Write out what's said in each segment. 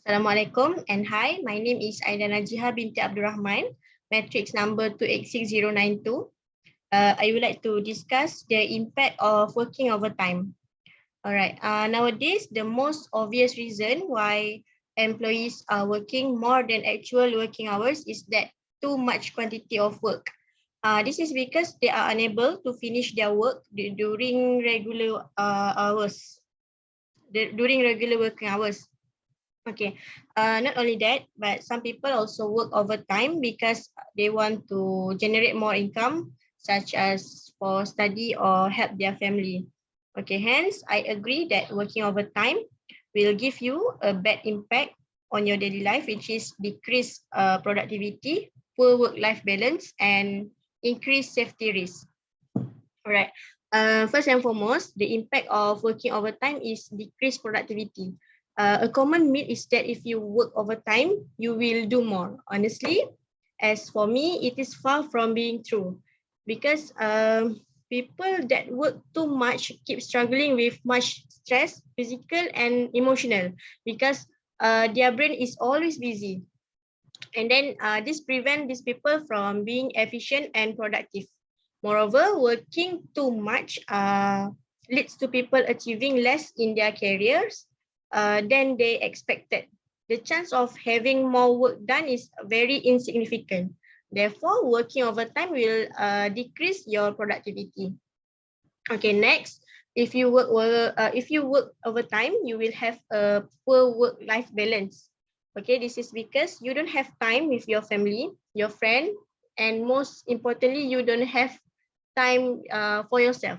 Assalamualaikum and hi, my name is Aida Najiha binti Abdul Rahman, matrix number 286092. I would like to discuss the impact of working overtime. Alright, nowadays the most obvious reason why employees are working more than actual working hours is that too much quantity of work. This is because they are unable to finish their work during regular working hours. Okay, not only that, but some people also work overtime because they want to generate more income, such as for study or help their family. Okay, hence, I agree that working overtime will give you a bad impact on your daily life, which is decreased productivity, poor work-life balance, and increased safety risk. All right. First and foremost, the impact of working overtime is decreased productivity. A common myth is that if you work overtime, you will do more. Honestly, as for me, it is far from being true because people that work too much keep struggling with much stress, physical and emotional, because their brain is always busy. And then this prevents these people from being efficient and productive. Moreover, working too much leads to people achieving less in their careers than they expected. The chance of having more work done is very insignificant. Therefore, working overtime will decrease your productivity. Okay, next, if you work overtime, you will have a poor work-life balance. Okay, this is because you don't have time with your family, your friend, and most importantly, you don't have time for yourself.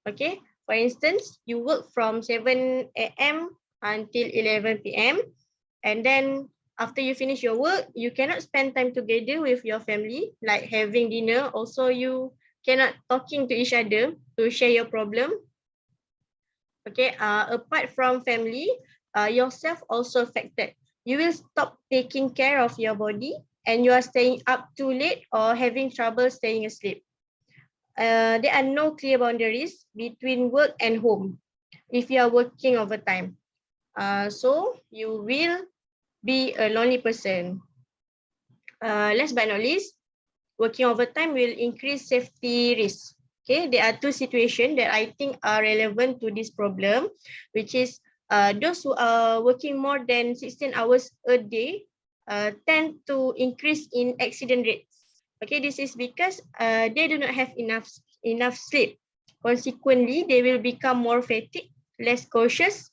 Okay, for instance, you work from 7 a.m. until 11 p.m. and then after you finish your work, you cannot spend time together with your family, like having dinner. Also, you cannot talking to each other to share your problem. Okay, apart from family, yourself also affected. You will stop taking care of your body and you are staying up too late or having trouble staying asleep. There are no clear boundaries between work and home if you are working overtime. So you will be a lonely person. Last but not least, working overtime will increase safety risks. Okay, there are two situations that I think are relevant to this problem, which is those who are working more than 16 hours a day tend to increase in accident rates. Okay, this is because they do not have enough sleep. Consequently, they will become more fatigued, less cautious,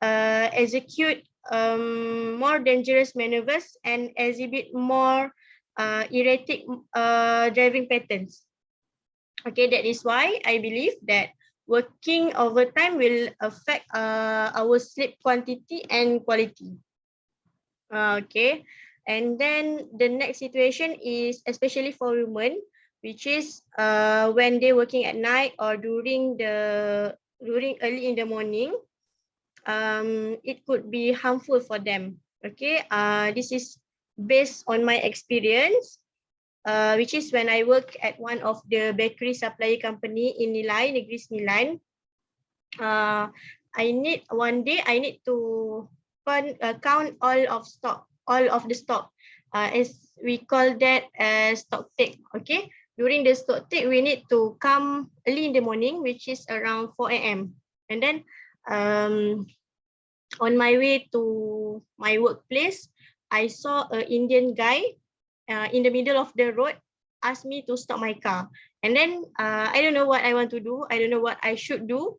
execute more dangerous maneuvers, and exhibit more erratic driving patterns. Okay, that is why I believe that working overtime will affect our sleep quantity and quality. Okay, and then the next situation is especially for women, which is when they're working at night or during early in the morning. It could be harmful for them. Okay, this is based on my experience, which is when I work at one of the bakery supplier company in Nilai, Negeri Sembilan. I need to count all of the stock. As we call that as stock take. Okay, during the stock take, we need to come early in the morning, which is around 4 a.m. And then on my way to my workplace, I saw an Indian guy in the middle of the road asked me to stop my car. And then I don't know what I want to do. I don't know what I should do.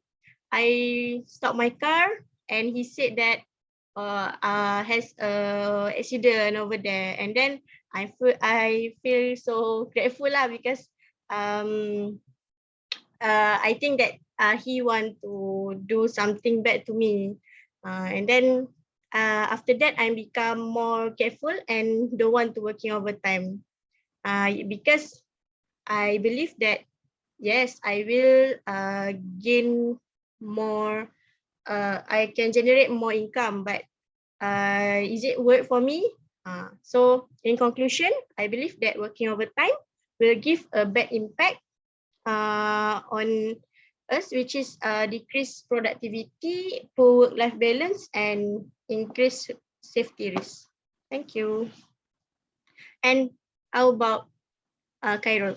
I stopped my car and he said that has a accident over there. And then I feel so grateful lah because I think that he want to do something bad to me. And then after that, I become more careful and don't want to working overtime. Because I believe that, yes, I will gain more, I can generate more income, but is it worth for me? So in conclusion, I believe that working overtime will give a bad impact on us, which is decreased productivity, poor work-life balance, and increased safety risk. Thank you. And how about Khairul?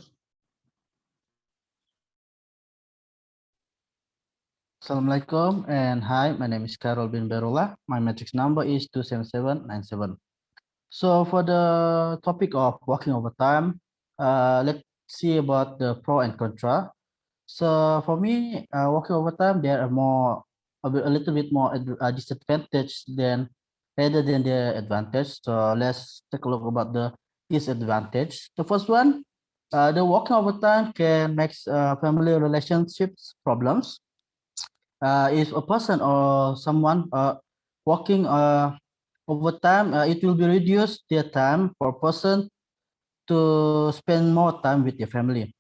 Assalamualaikum and hi, my name is Carol bin Berullah. My matrix number is 27797. So for the topic of working overtime, let's see about the pro and contra. So for me, working overtime, there are a little bit more disadvantage than rather than the advantage. So let's take a look about the disadvantage. The first one, the working overtime can make family relationships problems. If a person or someone working overtime, it will be reduced their time for a person to spend more time with their family.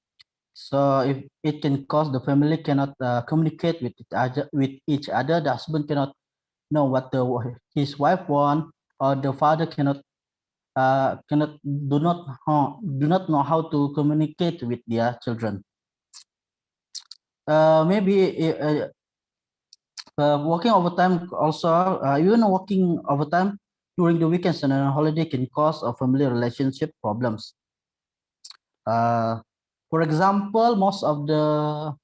So if it can cause the family cannot communicate with each other, the husband cannot know what his wife want, or the father cannot know how to communicate with their children. Maybe working overtime also, even working overtime during the weekends and on holiday can cause a family relationship problems. For example, most of the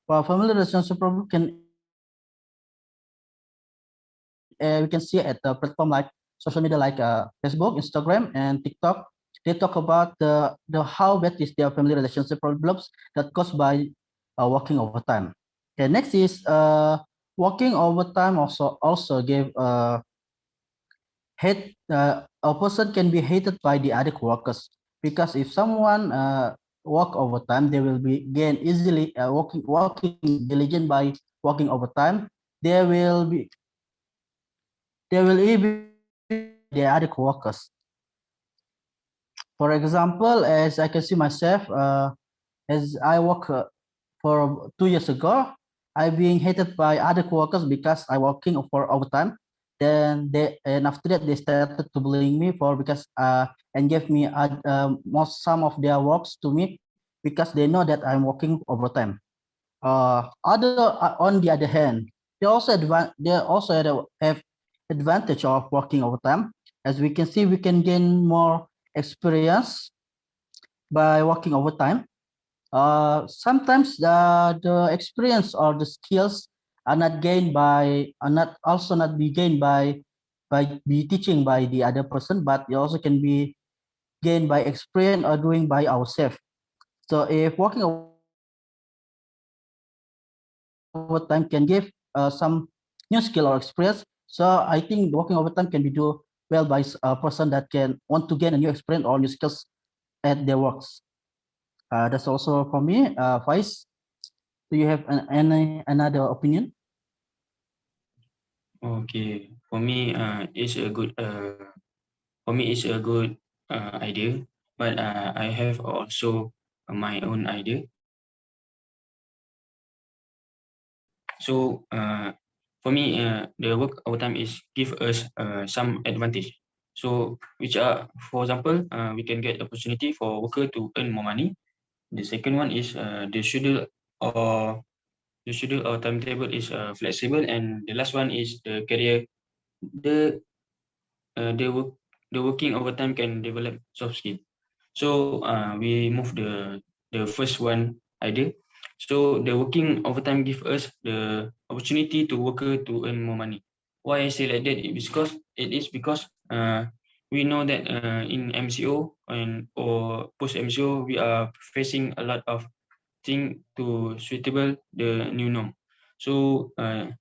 family relationship problem we can see at the platform like social media like Facebook, Instagram, and TikTok. They talk about the how bad is their family relationship problems that caused by working overtime. Okay, next is working overtime also gave hate a person can be hated by the other workers because if someone work overtime, they will be gain easily working diligent by working overtime. They will be they will even the other workers. For example, as I can see myself, as I work for 2 years ago, I being hated by other workers because I working for overtime. Then after that they started to bullying me for because and gave me most some of their works to me because they know that I'm working overtime. On the other hand, they also have advantage of working overtime. As we can see, we can gain more experience by working overtime. Sometimes the experience or the skills are not be gained by be teaching by the other person, but it also can be gained by experience or doing by ourselves. So if working overtime can give some new skill or experience, so I think working overtime can be do well by a person that can want to gain a new experience or new skills at their works. That's also for me. Faiz, do you have another opinion? Okay, for me, it's a good idea, but I have also my own idea. So for me, the work overtime is give us some advantage. So which are, for example, we can get opportunity for worker to earn more money. The second one is or the schedule or timetable is flexible, and the last one is the career. The uh, the work the working overtime can develop soft skill. So we move the first one idea. So the working overtime give us the opportunity to worker to earn more money. Why I say like that? It is because we know that in MCO and or post MCO we are facing a lot of thing to suitable the new norm. So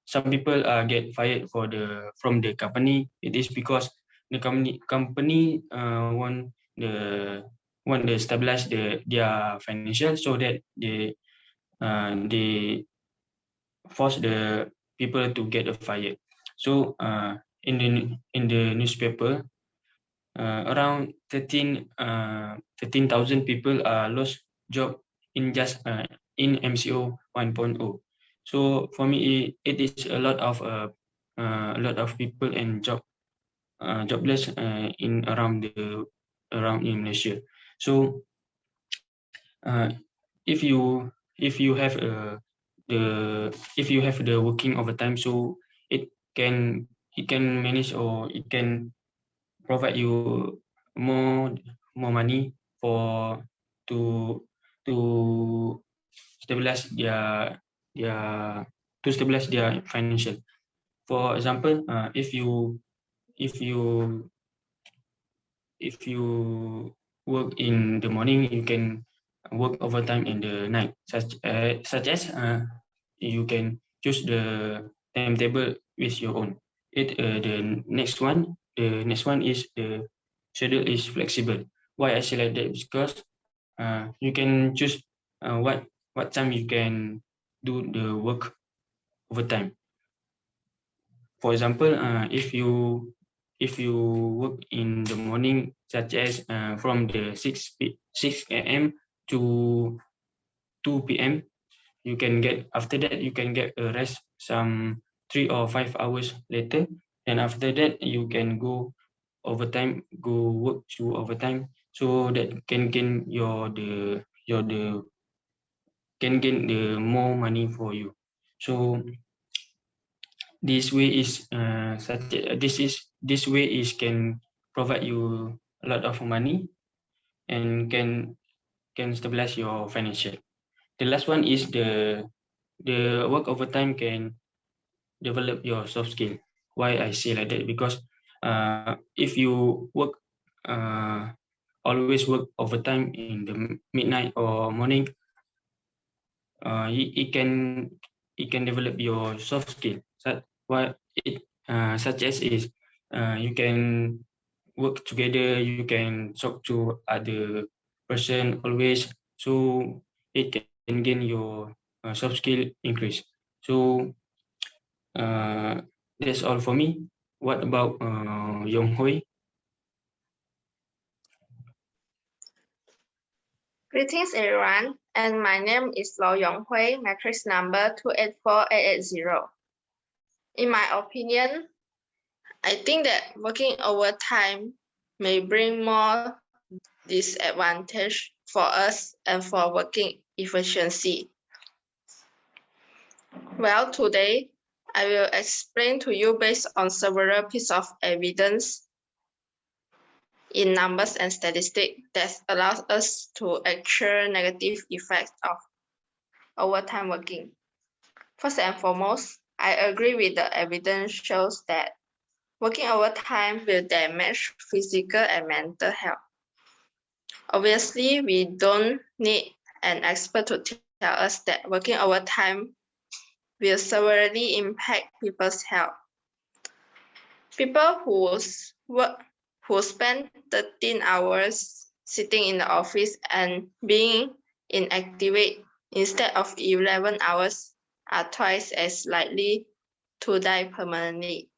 some people get fired from the company. It is because the company want to stabilize their financial, so that they force the people to get fired. So in the newspaper, around 13,000 people lost job in just in MCO 1.0. So for me, it is a lot of people and jobless in around in Malaysia. So if you have the working overtime, so it can it can manage, or it can provide you more money for to to stabilize their to stabilize their financial. For example, if you if you work in the morning, you can work overtime in the night, such as you can choose the timetable with your own. The next one is the schedule is flexible. Why I say like that? Because you can choose what time you can do the work overtime. For example, if you work in the morning, such as from the 6 a.m. to 2 p.m., you can get, after that you can get a rest some 3 or 5 hours later, and after that you can go work to overtime, so that can gain the more money for you. So this way is this way is can provide you a lot of money and can stabilize your financial. The last one is the work overtime can develop your soft skill. Why I say like that? Because if you work always work overtime in the midnight or morning, it can develop your soft skill. Such as is you can work together, you can talk to other person always, so it can gain your soft skill increase. So that's all for me. What about Yong Hui? Greetings everyone, and my name is Lo Yong Hui, matrix number 284880. In my opinion, I think that working overtime may bring more disadvantage for us and for working efficiency. Well, today I will explain to you based on several pieces of evidence in numbers and statistics that allows us to actual negative effects of overtime working. First and foremost, I agree with the evidence shows that working overtime will damage physical and mental health. Obviously, we don't need an expert to tell us that working overtime will severely impact people's health. People who spend 13 hours sitting in the office and being inactive instead of 11 hours are twice as likely to die permanently.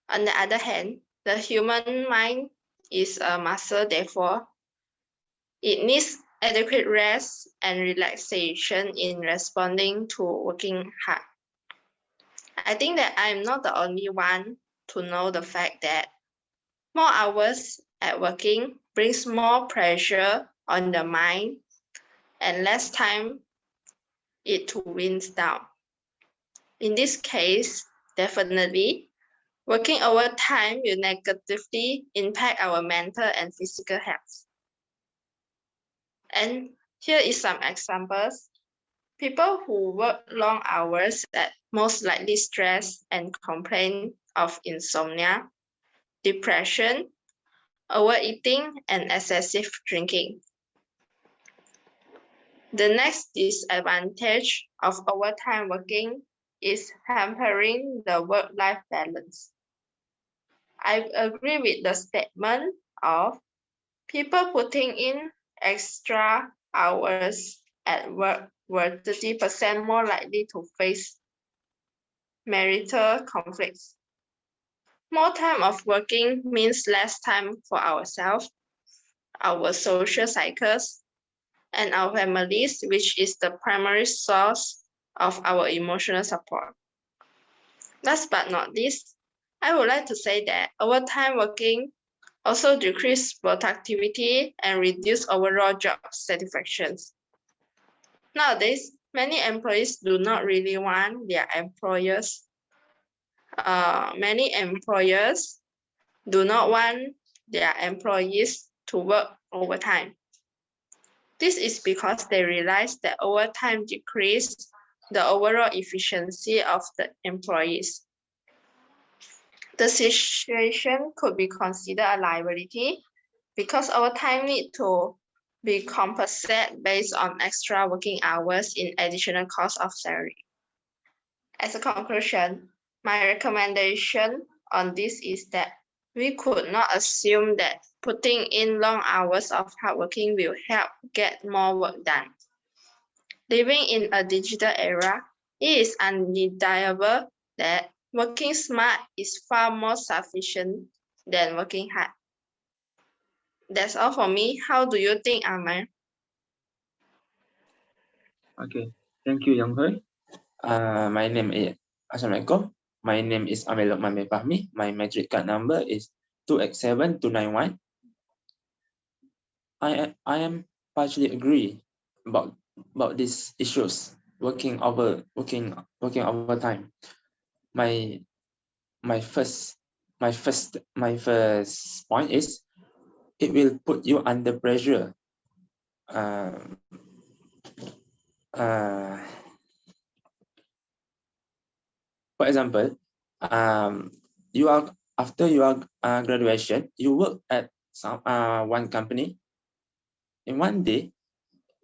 On the other hand, the human mind is a muscle, therefore, it needs adequate rest and relaxation in responding to working hard. I think that I'm not the only one to know the fact that more hours at working brings more pressure on the mind and less time it to wind down. In this case, definitely, working overtime will negatively impact our mental and physical health. And here is some examples. People who work long hours are most likely stressed and complain of insomnia, depression, overeating, and excessive drinking. The next disadvantage of overtime working is hampering the work-life balance. I agree with the statement of people putting in extra hours at work were 30% more likely to face marital conflicts. More time of working means less time for ourselves, our social cycles, and our families, which is the primary source of our emotional support. Last but not least, I would like to say that overtime working also decrease productivity and reduce overall job satisfaction. Nowadays, many employees do not really want their employers many employers do not want their employees to work overtime. This is because they realize that overtime decreases the overall efficiency of the employees. The situation could be considered a liability because overtime need to be compensated based on extra working hours in additional cost of salary. As a conclusion, my recommendation on this is that we could not assume that putting in long hours of hard working will help get more work done. Living in a digital era, it is undeniable that working smart is far more sufficient than working hard. That's all for me. How do you think, Amar? Okay, thank you, Young Hui. My name is Assalamualaikum. My name is Amel Mame Fahmi. My metric card number is 2X7291. I am partially agree about these issues. Working overtime. My first point is it will put you under pressure. For example, you are after your graduation, you work at some one company. In one day,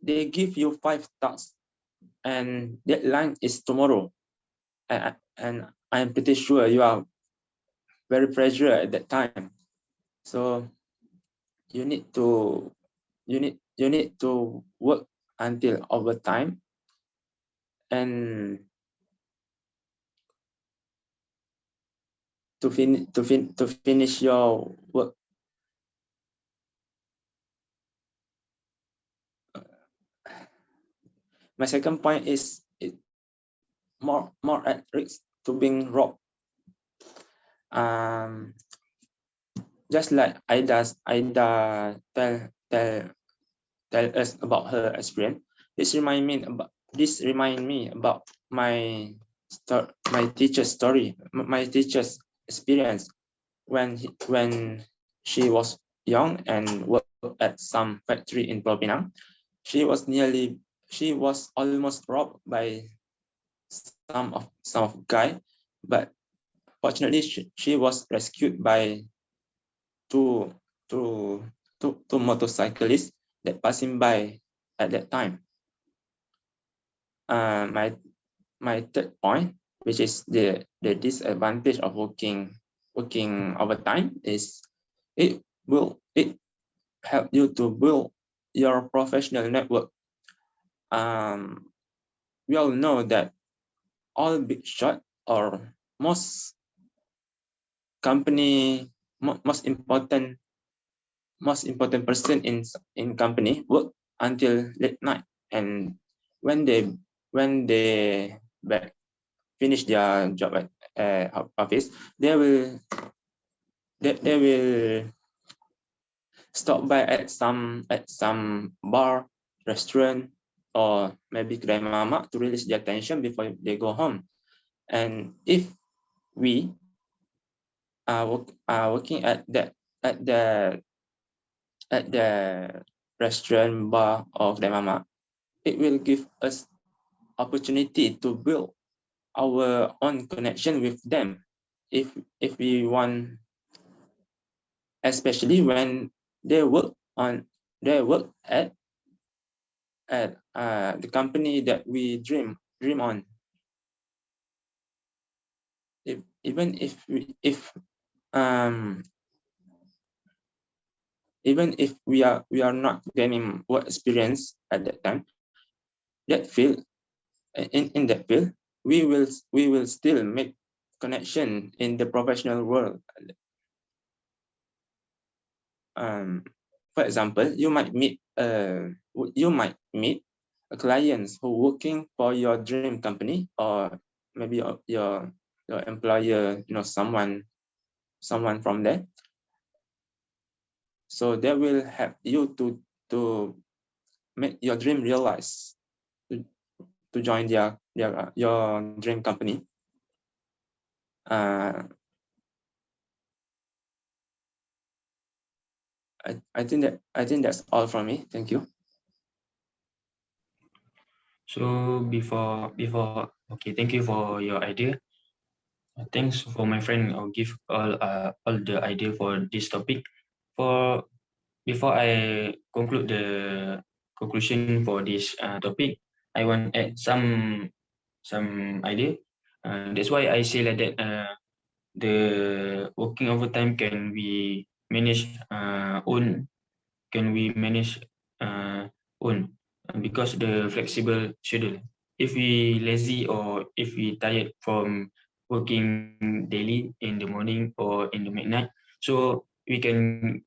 they give you 5 tasks, and deadline is tomorrow. And I'm pretty sure you are very pressured at that time. So you need to work until overtime and to finish your work. My second point is more at risk to being robbed. Just like Aida tell us about her experience. This remind me about my teacher's story, my teacher's experience when she was young and worked at some factory in Pulau Pinang. She was almost robbed by some guy, but fortunately she was rescued by two motorcyclists that passing by at that time. My third point, which is the disadvantage of working overtime, is it help you to build your professional network. We all know that all big shot or most company most important person in company work until late night, and when they finish their job at office, they will stop by at some bar, restaurant, or maybe kedai mamak to release their tension before they go home. And if we are working at the restaurant, bar, or kedai mamak, it will give us opportunity to build our own connection with them if we want, especially when they work at the company that we dream on. Even if we are not gaining work experience at that time, that field in that field, we will still make connection in the professional world. For example, you might meet a client who working for your dream company, or maybe your employer, someone from there. So that will help you to make your dream realize, to join your dream company. Uh, I think that's all from me. Thank you. So okay, thank you for your idea. Thanks for my friend. I'll give all the idea for this topic. For before I conclude the conclusion for this topic, I want to add some idea. That's why I say like that. The working overtime can be managed can we manage own because the flexible schedule. If we lazy or if we tired from working daily in the morning or in the midnight, so we can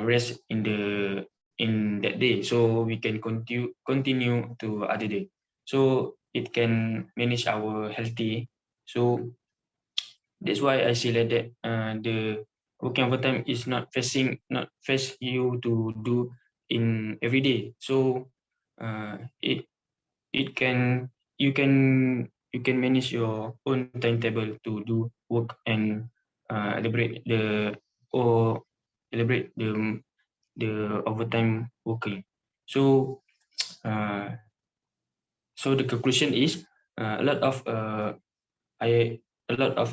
rest in that day. So we can continue to other day. So it can manage our healthy. So that's why I say like that. The working overtime is not face you to do in every day. So it it can you can you can manage your own timetable to do work and elaborate or elaborate the overtime working. So uh, so the conclusion is a lot of I a lot of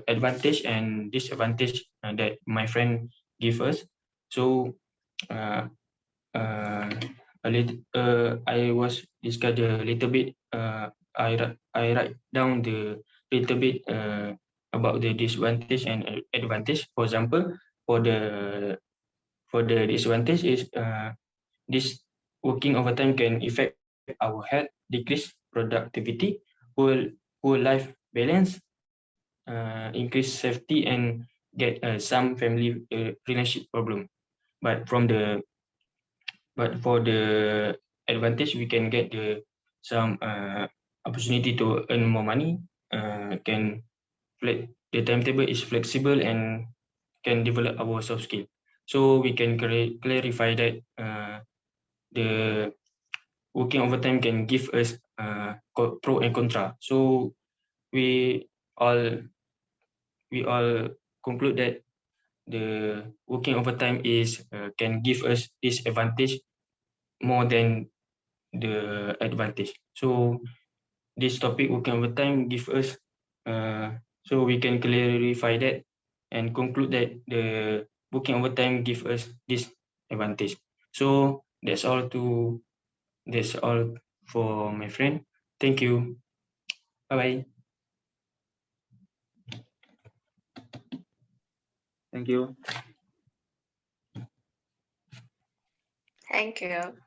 advantage and disadvantage that my friend give us. So uh, uh, I was discuss a little bit. I write down the little bit about the disadvantage and advantage. For example, for the disadvantage is this working overtime can affect our health, decrease productivity, poor poor life balance, increase safety and get some family relationship problem. But from the but for the advantage, we can get some opportunity to earn more money. Can the timetable is flexible and can develop our soft skill. So we can clarify that the working overtime can give us pro and contra. So we all we all conclude that the working overtime is can give us this advantage more than the advantage. So this topic working overtime give us so we can clarify that and conclude that the working overtime give us this advantage. So that's all for my friend. Thank you. Bye bye. Thank you. Thank you.